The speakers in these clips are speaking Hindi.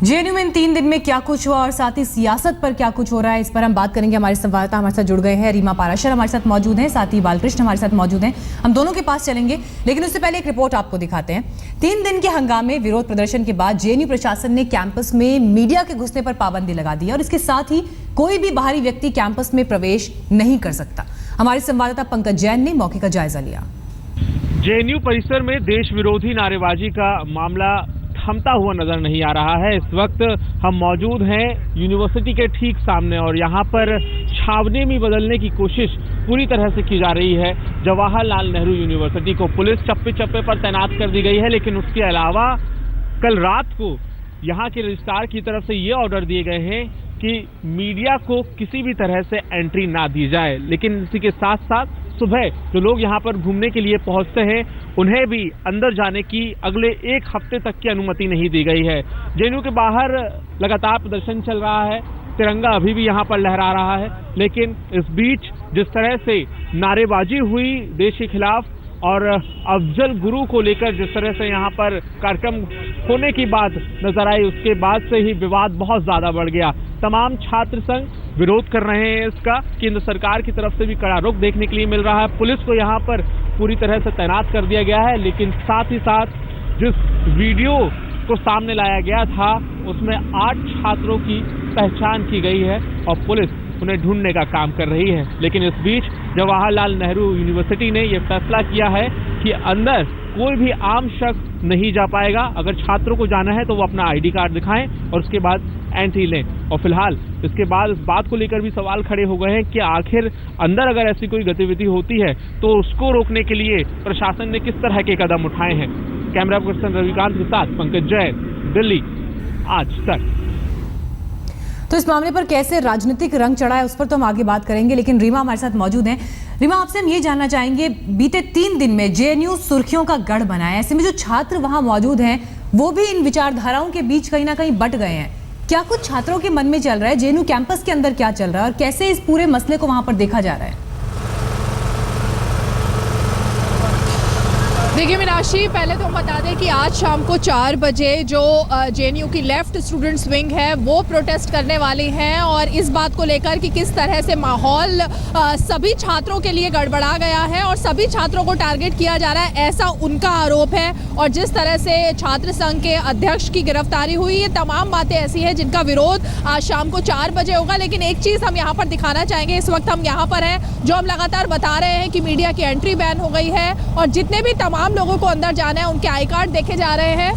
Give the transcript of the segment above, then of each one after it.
जेएनयू में इन 3 दिन में क्या कुछ हुआ और साथ ही सियासत पर क्या कुछ हो रहा है, इस पर हम बात करेंगे। हमारे संवाददाता हमारे साथ जुड़ गए हैं। रीमा पाराशर हमारे साथ मौजूद हैं, साथ ही बालकृष्ण हमारे साथ मौजूद हैं। हम दोनों के पास चलेंगे, लेकिन उससे पहले एक रिपोर्ट आपको दिखाते हैं। 3 दिन के हंगामे विरोध प्रदर्शन के बाद जेएनयू प्रशासन ने कैंपस में मीडिया के घुसने पर पाबंदी लगा दी और इसके साथ ही कोई भी बाहरी व्यक्ति कैंपस में प्रवेश नहीं कर सकता। हमारे संवाददाता पंकज जैन ने मौके का जायजा लिया। जेएनयू परिसर में देश विरोधी नारेबाजी का मामला थमता हुआ नजर नहीं आ रहा है। इस वक्त हम मौजूद हैं यूनिवर्सिटी के ठीक सामने और यहाँ पर छावनी में बदलने की कोशिश पूरी तरह से की जा रही है। जवाहरलाल नेहरू यूनिवर्सिटी को पुलिस चप्पे चप्पे पर तैनात कर दी गई है, लेकिन उसके अलावा कल रात को यहाँ के रजिस्ट्रार की तरफ से ये ऑर्डर दिए गए हैं कि मीडिया को किसी भी तरह से एंट्री ना दी जाए। लेकिन इसी के साथ साथ सुबह जो लोग यहाँ पर घूमने के लिए पहुँचते हैं उन्हें भी अंदर जाने की अगले 1 हफ्ते तक की अनुमति नहीं दी गई है। जेएनयू के बाहर लगातार प्रदर्शन चल रहा है, तिरंगा अभी भी यहाँ पर लहरा रहा है, लेकिन इस बीच जिस तरह से नारेबाजी हुई देश के खिलाफ और अफजल गुरु को लेकर जिस तरह से यहाँ पर कार्यक्रम होने की बात नजर आई, उसके बाद से ही विवाद बहुत ज्यादा बढ़ गया। तमाम छात्र संघ विरोध कर रहे हैं इसका। केंद्र सरकार की तरफ से भी कड़ा रुख देखने के लिए मिल रहा है। पुलिस को यहाँ पर पूरी तरह से तैनात कर दिया गया है, लेकिन साथ ही साथ जिस वीडियो को सामने लाया गया था उसमें 8 छात्रों की पहचान की गई है और पुलिस उन्हें ढूंढने का काम कर रही है। लेकिन इस बीच जवाहरलाल नेहरू यूनिवर्सिटी ने यह फैसला किया है कि अंदर कोई भी आम शख्स नहीं जा पाएगा। अगर छात्रों को जाना है तो वो अपना आईडी कार्ड दिखाएं और उसके बाद एंट्री लें। और फिलहाल इसके बाद इस बात को लेकर भी सवाल खड़े हो गए हैं कि आखिर अंदर अगर ऐसी कोई गतिविधि होती है तो उसको रोकने के लिए प्रशासन ने किस तरह के कदम उठाए हैं। कैमरा पर्सन रविकांत के साथ पंकज जैन, दिल्ली, आज तक। तो इस मामले पर कैसे राजनीतिक रंग चढ़ा है उस पर तो हम आगे बात करेंगे, लेकिन रीमा हमारे साथ मौजूद हैं। रीमा, आपसे हम ये जानना चाहेंगे, बीते 3 दिन में जेएनयू सुर्खियों का गढ़ बना है। ऐसे में जो छात्र वहां मौजूद हैं वो भी इन विचारधाराओं के बीच कहीं ना कहीं बट गए हैं। क्या कुछ छात्रों के मन में चल रहा है? जेएनयू कैंपस के अंदर क्या चल रहा है और कैसे इस पूरे मसले को वहां पर देखा जा रहा है? देखिए मीनाक्षी, पहले तो हम बता दें कि आज शाम को 4 बजे जो जेएनयू की लेफ्ट स्टूडेंट्स विंग है वो प्रोटेस्ट करने वाली हैं और इस बात को लेकर कि किस तरह से माहौल सभी छात्रों के लिए गड़बड़ा गया है और सभी छात्रों को टारगेट किया जा रहा है, ऐसा उनका आरोप है। और जिस तरह से छात्र संघ के अध्यक्ष की गिरफ्तारी हुई, ये तमाम बातें ऐसी हैं जिनका विरोध आज शाम को 4 बजे होगा। लेकिन एक चीज़ हम यहाँ पर दिखाना चाहेंगे, इस वक्त हम यहाँ पर हैं, जो हम लगातार बता रहे हैं कि मीडिया की एंट्री बैन हो गई है और जितने भी तमाम लोगों को अंदर जाना है उनके आई कार्ड देखे जा रहे हैं।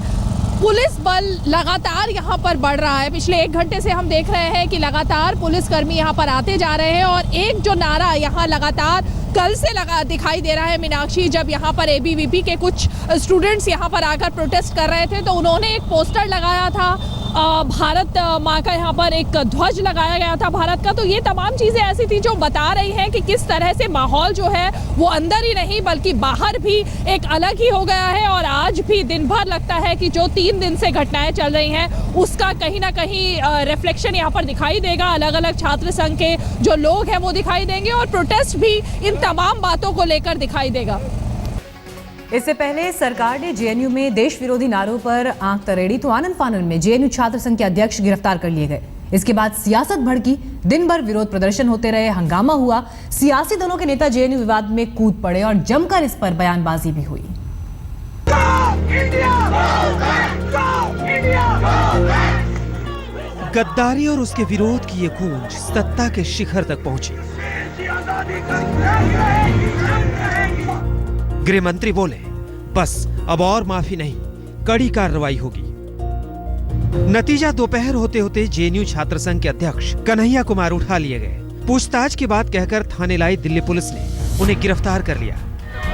पुलिस बल लगातार यहाँ पर बढ़ रहा है। पिछले 1 घंटे से हम देख रहे हैं कि लगातार पुलिसकर्मी यहाँ पर आते जा रहे हैं और एक जो नारा यहाँ लगातार कल से लगा दिखाई दे रहा है मीनाक्षी, जब यहाँ पर एबीवीपी के कुछ स्टूडेंट्स यहाँ पर आकर प्रोटेस्ट कर रहे थे तो उन्होंने एक पोस्टर लगाया था, भारत माँ का यहाँ पर एक ध्वज लगाया गया था भारत का। तो ये तमाम चीज़ें ऐसी थी जो बता रही हैं कि किस तरह से माहौल जो है वो अंदर ही नहीं बल्कि बाहर भी एक अलग ही हो गया है। और आज भी दिन भर लगता है कि जो 3 दिन से घटनाएं चल रही हैं उसका कहीं ना कहीं रिफ्लेक्शन यहाँ पर दिखाई देगा। अलग अलग छात्र संघ के जो लोग हैं वो दिखाई देंगे और प्रोटेस्ट भी इन तमाम बातों को लेकर दिखाई देगा। इससे पहले सरकार ने जेएनयू में देश विरोधी नारों पर आंख तरेड़ी तो आनन फानन में जेएनयू छात्र संघ के अध्यक्ष गिरफ्तार कर लिए गए। इसके बाद सियासत भड़की, दिन भर विरोध प्रदर्शन होते रहे, हंगामा हुआ, सियासी दलों के नेता जेएनयू विवाद में कूद पड़े और जमकर इस पर बयानबाजी भी हुई। गद्दारी और उसके विरोध की ये गूंज सत्ता के शिखर तक पहुंची। गृह मंत्री बोले, बस अब और माफी नहीं, कड़ी कार्रवाई होगी। नतीजा दोपहर होते होते जेएनयू छात्र संघ के अध्यक्ष कन्हैया कुमार उठा लिए गए। पूछताछ की बात कहकर थाने लाई दिल्ली पुलिस ने उन्हें गिरफ्तार कर लिया।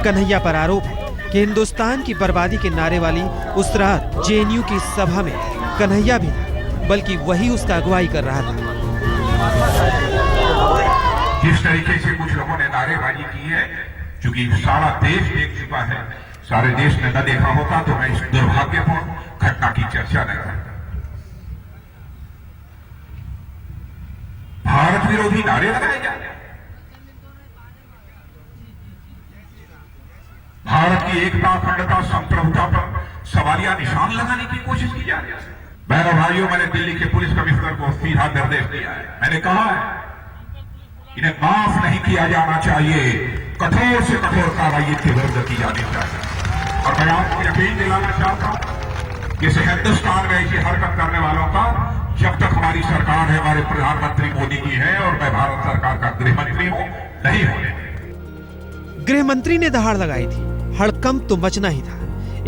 कन्हैया पर आरोप है कि हिंदुस्तान की बर्बादी के नारे वाली उस रात जेएनयू की सभा में कन्हैया भी था, बल्कि वही उसका अगुवाई कर रहा था। जिस तरीके से कुछ लोगों ने नारेबाजी की है, क्योंकि सारा देश देख चुका है, सारे देश ने न देखा होता तो मैं इस दुर्भाग्यपूर्ण घटना की चर्चा न करता। भारत विरोधी नारे लगाए जा रहे हैं, भारत की एकता, अखंडता, संप्रभुता पर सवालिया निशान लगाने की कोशिश की जा रही है। बहनों भाइयों, मैंने दिल्ली के पुलिस कमिश्नर को सीधा निर्देश दिया है। मैंने कहा है इन्हें माफ नहीं किया जाना चाहिए, कठोर से कठोर कार्रवाई के विरुद्ध की जानी चाहिए। और मैं आपको यकीन दिलाना चाहता हूं कि इस हिंदुस्तान में ऐसी हरकत करने वालों का जब तक हमारी सरकार है, हमारे प्रधानमंत्री मोदी की है और मैं भारत सरकार का गृह मंत्री हूं, नहीं होने। गृह मंत्री ने दहाड़ लगाई थी, हड़कंप तो मचना ही था।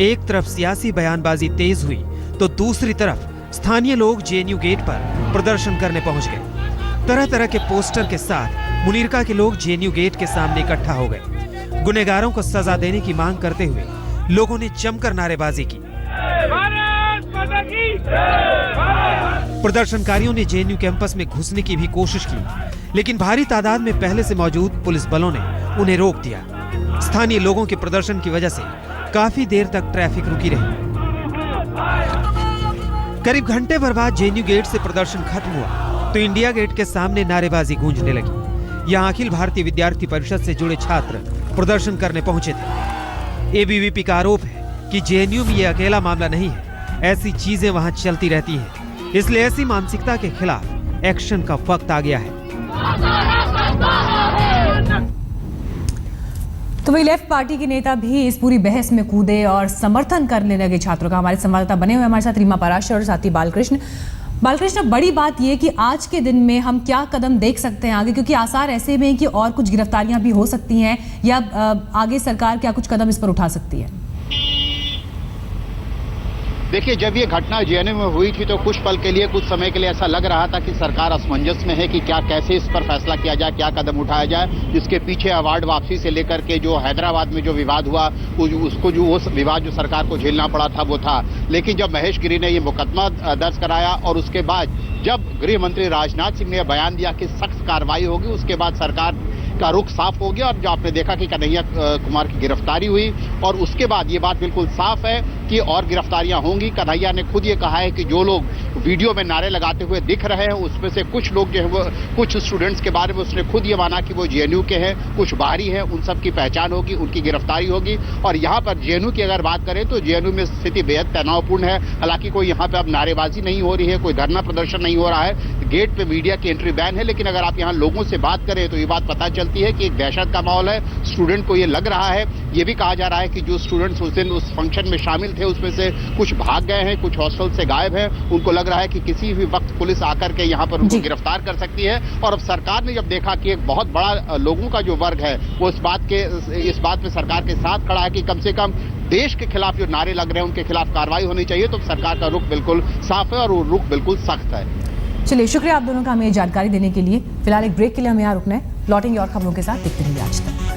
एक तरफ सियासी बयानबाजी तेज हुई तो दूसरी तरफ स्थानीय लोग जेएनयू गेट पर प्रदर्शन करने पहुंच गए। तरह तरह के पोस्टर के साथ मुनीरका के लोग जेएनयू गेट के सामने इकट्ठा हो गए। गुनहगारों को सजा देने की मांग करते हुए लोगों ने जमकर नारेबाजी की। प्रदर्शनकारियों ने जेएनयू कैंपस में घुसने की भी कोशिश की, लेकिन भारी तादाद में पहले से मौजूद पुलिस बलों ने उन्हें रोक दिया। स्थानीय लोगों के प्रदर्शन की वजह से काफी देर तक ट्रैफिक रुकी रही। करीब घंटे भर बाद जेएनयू गेट से प्रदर्शन खत्म हुआ तो इंडिया गेट के सामने नारेबाजी गूंजने लगी। यहाँ अखिल भारतीय विद्यार्थी परिषद से जुड़े छात्र प्रदर्शन करने पहुंचे थे। एबीवीपी का आरोप है कि जेएनयू में ये अकेला मामला नहीं है, ऐसी चीजें वहां चलती रहती हैं। इसलिए ऐसी मानसिकता के खिलाफ एक्शन का वक्त आ गया है। तो वही लेफ्ट पार्टी के नेता भी इस पूरी बहस में कूदे और समर्थन करने लगे छात्रों का। हमारे संवाददाता बने हुए हमारे साथ रीमा पाराशर और साथी बालकृष्ण। बड़ी बात यह कि आज के दिन में हम क्या कदम देख सकते हैं आगे, क्योंकि आसार ऐसे में कि और कुछ गिरफ्तारियां भी हो सकती हैं, या आगे सरकार क्या कुछ कदम इस पर उठा सकती है? देखिए, जब ये घटना जेएनयू में हुई थी तो कुछ पल के लिए, कुछ समय के लिए ऐसा लग रहा था कि सरकार असमंजस में है कि क्या कैसे इस पर फैसला किया जाए, क्या कदम उठाया जाए। जिसके पीछे अवार्ड वापसी से लेकर के जो हैदराबाद में जो विवाद हुआ, उसको जो वो विवाद जो सरकार को झेलना पड़ा था वो था। लेकिन जब महेश गिरी ने ये मुकदमा दर्ज कराया और उसके बाद जब गृह मंत्री राजनाथ सिंह ने बयान दिया कि सख्त कार्रवाई होगी, उसके बाद सरकार का रुख साफ हो गया। और जो आपने देखा कि कन्हैया कुमार की गिरफ्तारी हुई और उसके बाद ये बात बिल्कुल साफ है कि और गिरफ्तारियां होंगी। कन्हैया ने खुद ये कहा है कि जो लोग वीडियो में नारे लगाते हुए दिख रहे हैं उसमें से कुछ लोग जो है वो, कुछ स्टूडेंट्स के बारे में उसने खुद ये माना कि वो जेएनयू के हैं, कुछ बाहरी हैं, उन सब की पहचान होगी, उनकी गिरफ्तारी होगी। और यहाँ पर जेएनयू की अगर बात करें तो जेएनयू में स्थिति बेहद तनावपूर्ण है। हालांकि कोई यहाँ पे अब नारेबाजी नहीं हो रही है, कोई धरना प्रदर्शन नहीं हो रहा है, गेट पे मीडिया की एंट्री बैन है। लेकिन अगर आप यहाँ लोगों से बात करें तो ये बात पता चलती है कि एक दहशत का माहौल है। स्टूडेंट को ये लग रहा है, ये भी कहा जा रहा है कि जो स्टूडेंट्स उस दिन उस फंक्शन में शामिल थे उसमें से कुछ भाग गए हैं, कुछ हॉस्टल से गायब हैं। उनको लग रहा है कि किसी भी वक्त पुलिस आकर के यहाँ पर उनको गिरफ्तार कर सकती है। और अब सरकार ने जब देखा कि एक बहुत बड़ा लोगों का जो वर्ग है वो इस बात में सरकार के साथ खड़ा है कि कम से कम देश के खिलाफ जो नारे लग रहे हैं उनके खिलाफ कार्रवाई होनी चाहिए, तो सरकार का रुख बिल्कुल साफ है और वो रुख बिल्कुल सख्त है। चलिए, शुक्रिया आप दोनों का हमें जानकारी देने के लिए। फिलहाल एक ब्रेक के लिए हमें यहाँ रुकना है, लौटेंगे और खबरों के साथ। देखते रहिए आज तक।